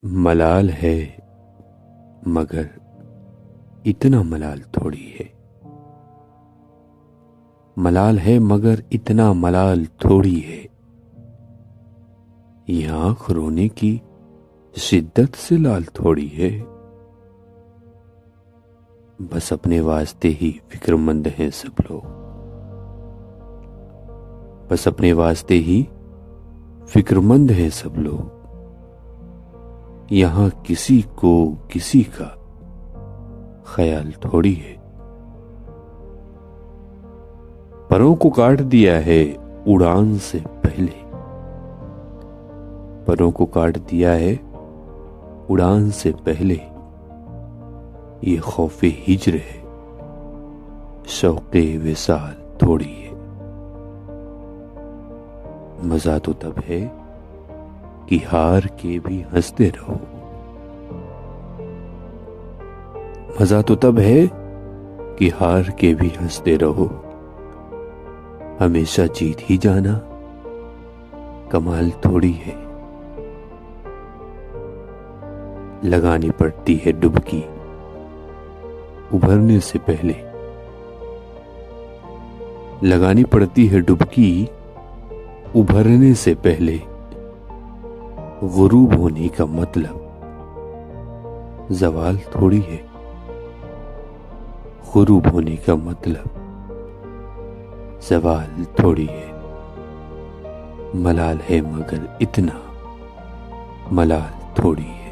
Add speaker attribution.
Speaker 1: ملال ہے مگر اتنا ملال تھوڑی ہے، ملال ہے مگر اتنا ملال تھوڑی ہے، یہ آنکھ رونے کی شدت سے لال تھوڑی ہے، بس اپنے واسطے ہی فکر مند ہیں سب لوگ، بس اپنے واسطے ہی فکر مند ہیں سب لوگ، یہاں کسی کو کسی کا خیال تھوڑی ہے، پروں کو کاٹ دیا ہے اڑان سے پہلے، پروں کو کاٹ دیا ہے اڑان سے پہلے، یہ خوف ہجر ہے شوق وصال تھوڑی ہے، مزہ تو تب ہے کہ ہار کے بھی ہنستے رہو، مزہ تو تب ہے کہ ہار کے بھی ہنستے رہو، ہمیشہ جیت ہی جانا کمال تھوڑی ہے، لگانی پڑتی ہے ڈبکی ابھرنے سے پہلے، لگانی پڑتی ہے ڈبکی ابھرنے سے پہلے، غروب ہونے کا مطلب زوال تھوڑی ہے، غروب ہونے کا مطلب زوال تھوڑی ہے، ملال ہے مگر اتنا ملال تھوڑی ہے۔